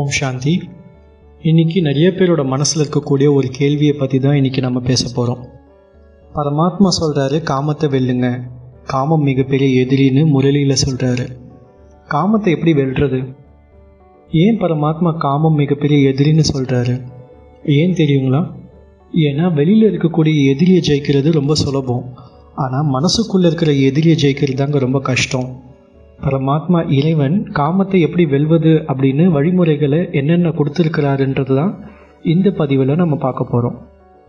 ஓம் சாந்தி. இன்றைக்கி நிறைய பேரோட மனசில் இருக்கக்கூடிய ஒரு கேள்வியை பற்றி தான் இன்றைக்கி நம்ம பேச போகிறோம். பரமாத்மா சொல்கிறாரு, காமத்தை வெல்லுங்க, காமம் மிகப்பெரிய எதிரின்னு முரளியில் சொல்கிறாரு. காமத்தை எப்படி வெல்றது? ஏன் பரமாத்மா காமம் மிகப்பெரிய எதிரின்னு சொல்கிறாரு? ஏன் தெரியுங்களா? ஏன்னா வெளியில் இருக்கக்கூடிய எதிரியை ஜெயிக்கிறது ரொம்ப சுலபம், ஆனால் மனசுக்குள்ளே இருக்கிற எதிரியை ஜெயிக்கிறது தாங்க ரொம்ப கஷ்டம். பரமாத்மா இறைவன் காமத்தை எப்படி வெல்வது அப்படின்னு வழிமுறைகளை என்னென்ன கொடுத்துருக்கிறாருன்றது தான் இந்த பதிவில் நம்ம பார்க்க போகிறோம்.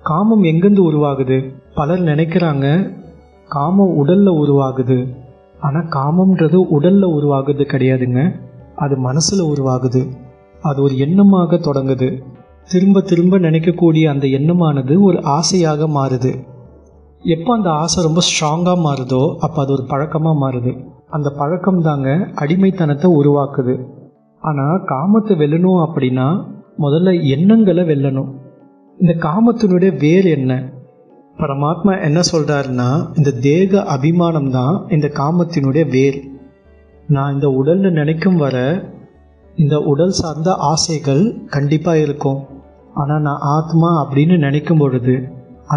காமம் எங்கேருந்து உருவாகுது? பலர் நினைக்கிறாங்க காமம் உடலில் உருவாகுது. ஆனால் காமம்ன்றது உடலில் உருவாகுது கிடையாதுங்க, அது மனசில் உருவாகுது. அது ஒரு எண்ணமாக தொடங்குது. திரும்ப திரும்ப நினைக்கக்கூடிய அந்த எண்ணமானது ஒரு ஆசையாக மாறுது. எப்போ அந்த ஆசை ரொம்ப ஸ்ட்ராங்காக மாறுதோ அப்போ அது ஒரு பழக்கமாக மாறுது. அந்த பழக்கம் தாங்க அடிமைத்தனத்தை உருவாக்குது. ஆனால் காமத்தை வெல்லணும் அப்படின்னா முதல்ல எண்ணங்களை வெல்லணும். இந்த காமத்தினுடைய வேர் என்ன? பரமாத்மா என்ன சொல்கிறாருன்னா, இந்த தேக அபிமானம் தான் இந்த காமத்தினுடைய வேர். நான் இந்த உடலில் நினைக்கும் வர இந்த உடல் சார்ந்த ஆசைகள் கண்டிப்பாக இருக்கும். ஆனால் நான் ஆத்மா அப்படின்னு நினைக்கும் பொழுது,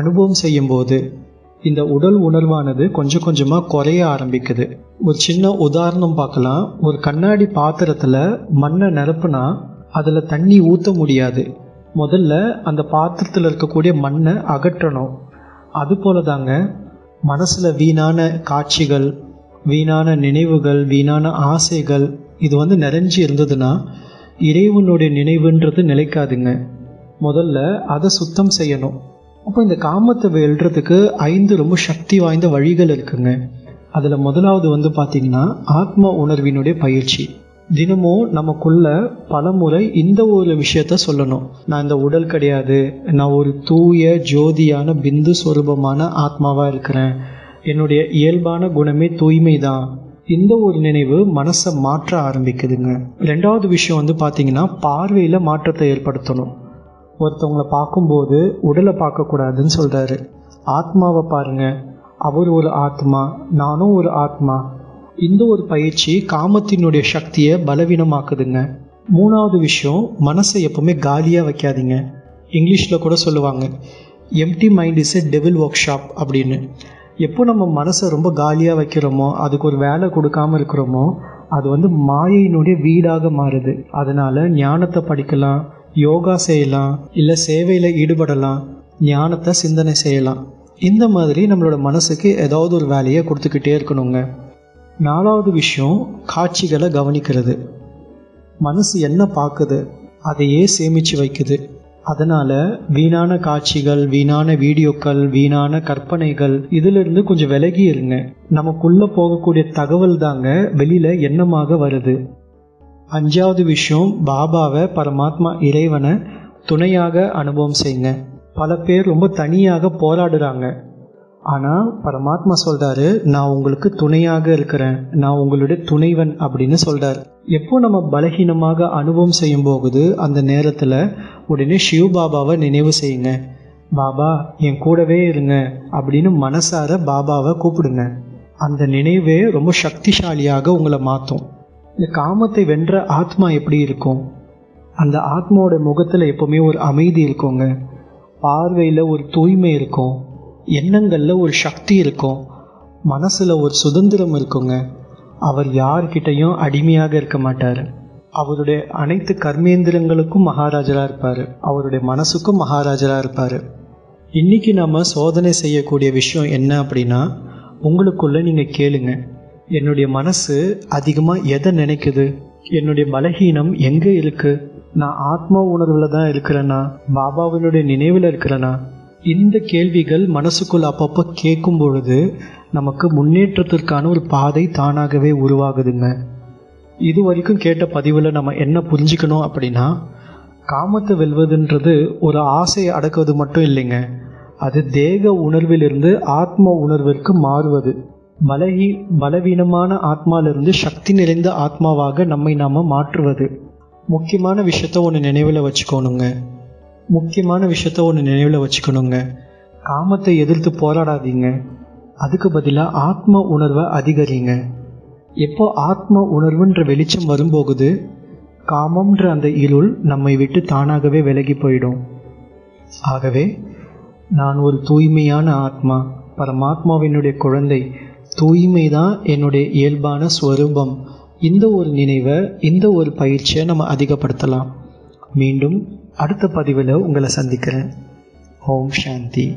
அனுபவம் செய்யும்போது இந்த உடல் உணர்வானது கொஞ்சம் கொஞ்சமாக குறைய ஆரம்பிக்குது. ஒரு சின்ன உதாரணம் பார்க்கலாம். ஒரு கண்ணாடி பாத்திரத்தில் மண்ணை நிரப்புனா அதில் தண்ணி ஊற்ற முடியாது. முதல்ல அந்த பாத்திரத்தில் இருக்கக்கூடிய மண்ணை அகற்றணும். அதுபோல தாங்க மனசில் வீணான காட்சிகள், வீணான நினைவுகள், வீணான ஆசைகள் இது நிறைஞ்சி இருந்ததுன்னா இறைவனுடைய நினைவுன்றது நிலைக்காதுங்க. முதல்ல அதை சுத்தம் செய்யணும். அப்போ இந்த காமத்தை வெல்றதுக்கு 5 ரொம்ப சக்தி வாய்ந்த வழிகள் இருக்குங்க. அதில் முதலாவது பார்த்திங்கன்னா ஆத்ம உணர்வினுடைய பயிற்சி. தினமும் நமக்குள்ள பல முறை இந்த ஒரு விஷயத்த சொல்லணும். நான் இந்த உடல் கிடையாது, நான் ஒரு தூய ஜோதியான பிந்து சொரூபமான ஆத்மாவாக இருக்கிறேன், என்னுடைய இயல்பான குணமே தூய்மை தான். இந்த ஒரு நினைவு மனசை மாற்ற ஆரம்பிக்குதுங்க. 2வது விஷயம் பார்த்திங்கன்னா பார்வையில் மாற்றத்தை ஏற்படுத்தணும். ஒருத்தவங்களை பார்க்கும்போது உடலை பார்க்கக்கூடாதுன்னு சொல்கிறாரு. ஆத்மாவை பாருங்கள், அவர் ஒரு ஆத்மா, நானும் ஒரு ஆத்மா. இந்த ஒரு பயிற்சி காமத்தினுடைய சக்தியை பலவீனமாக்குதுங்க. 3வது விஷயம், மனசை எப்போவுமே காலியாக வைக்காதீங்க. இங்கிலீஷில் கூட சொல்லுவாங்க, empty mind is a devil workshop அப்படின்னு. எப்போ நம்ம மனசை ரொம்ப காலியாக வைக்கிறோமோ, அதுக்கு ஒரு வேலை கொடுக்காமல் இருக்கிறோமோ, அது மாயையினுடைய வீடாக மாறுது. அதனால் ஞானத்தை படிக்கலாம், யோகா செய்யலாம், இல்லை சேவையில் ஈடுபடலாம், ஞானத்தை சிந்தனை செய்யலாம். இந்த மாதிரி நம்மளோட மனசுக்கு ஏதாவது ஒரு வேலையை கொடுத்துக்கிட்டே இருக்கணுங்க. 4வது விஷயம், காட்சிகளை கவனிக்கிறது. மனசு என்ன பார்க்குது அதையே சேமித்து வைக்குது. அதனால் வீணான காட்சிகள், வீணான வீடியோக்கள், வீணான கற்பனைகள் இதிலிருந்து கொஞ்சம் விலகி இருங்க. நமக்குள்ளே போகக்கூடிய தகவல் தாங்க வெளியில் எண்ணமாக வருது. 5வது விஷயம், பாபாவை, பரமாத்மா இறைவனை துணையாக அனுபவம் செய்யுங்க. பல பேர் ரொம்ப தனியாக போராடுறாங்க. ஆனால் பரமாத்மா சொல்கிறாரு, நான் உங்களுக்கு துணையாக இருக்கிறேன், நான் உங்களுடைய துணைவன் அப்படின்னு சொல்கிறார். எப்போ நம்ம பலகீனமாக அனுபவம் செய்யும் போகுது அந்த நேரத்தில் உடனே சிவ பாபாவை நினைவு செய்யுங்க. பாபா என் கூடவே இருங்க அப்படின்னு மனசார பாபாவை கூப்பிடுங்க. அந்த நினைவே ரொம்ப சக்திசாலியாக உங்களை மாற்றும். இந்த காமத்தை வென்ற ஆத்மா எப்படி இருக்கும்? அந்த ஆத்மாவோட முகத்தில் எப்போவுமே ஒரு அமைதி இருக்குங்க, பார்வையில் ஒரு தூய்மை இருக்கும், எண்ணங்களில் ஒரு சக்தி இருக்கும், மனசில் ஒரு சுதந்திரம் இருக்குங்க. அவர் யார்கிட்டையும் அடிமையாக இருக்க மாட்டார். அவருடைய அனைத்து கர்மேந்திரங்களுக்கும் மகாராஜராக இருப்பார், அவருடைய மனசுக்கும் மகாராஜராக இருப்பார். இன்றைக்கி நம்ம சோதனை செய்யக்கூடிய விஷயம் என்ன அப்படின்னா, உங்களுக்குள்ளே நீங்கள் கேளுங்க, என்னுடைய மனசு அதிகமாக எதை நினைக்குது? என்னுடைய பலகீனம் எங்கே இருக்குது? நான் ஆத்மா உணர்வில் தான் இருக்கிறேன்னா, பாபாவினுடைய நினைவில் இருக்கிறேன்னா? இந்த கேள்விகள் மனசுக்குள்ள அப்பப்போ கேட்கும் பொழுது நமக்கு முன்னேற்றத்திற்கான ஒரு பாதை தானாகவே உருவாகுதுங்க. இது வரைக்கும் கேட்ட பதிவில் நம்ம என்ன புரிஞ்சுக்கணும் அப்படின்னா, காமத்தை வெல்வதுன்றது ஒரு ஆசையை அடக்குவது மட்டும் இல்லைங்க, அது தேக உணர்விலிருந்து ஆத்ம உணர்விற்கு மாறுவது. பலவீனமான ஆத்மாவிலிருந்து சக்தி நிறைந்த ஆத்மாவாக நம்மை நாம் மாற்றுவது. முக்கியமான விஷயத்த ஒன்று நினைவில் வச்சுக்கணுங்க. காமத்தை எதிர்த்து போராடாதீங்க, அதுக்கு பதிலாக ஆத்ம உணர்வை அதிகரிங்க. எப்போ ஆத்ம உணர்வுன்ற வெளிச்சம் வரும்போகுது, காமம்ன்ற அந்த இருள் நம்மை விட்டு தானாகவே விலகி போயிடும். ஆகவே நான் ஒரு தூய்மையான ஆத்மா, பரமாத்மாவினுடைய குழந்தை, தூய்மை தான் என்னுடைய இயல்பான ஸ்வரூபம். இந்த ஒரு நினைவை, இந்த ஒரு பயிற்சியை நம்ம அதிகப்படுத்தலாம். மீண்டும் அடுத்த பதிவில் உங்களை சந்திக்கிறேன். ஓம் சாந்தி.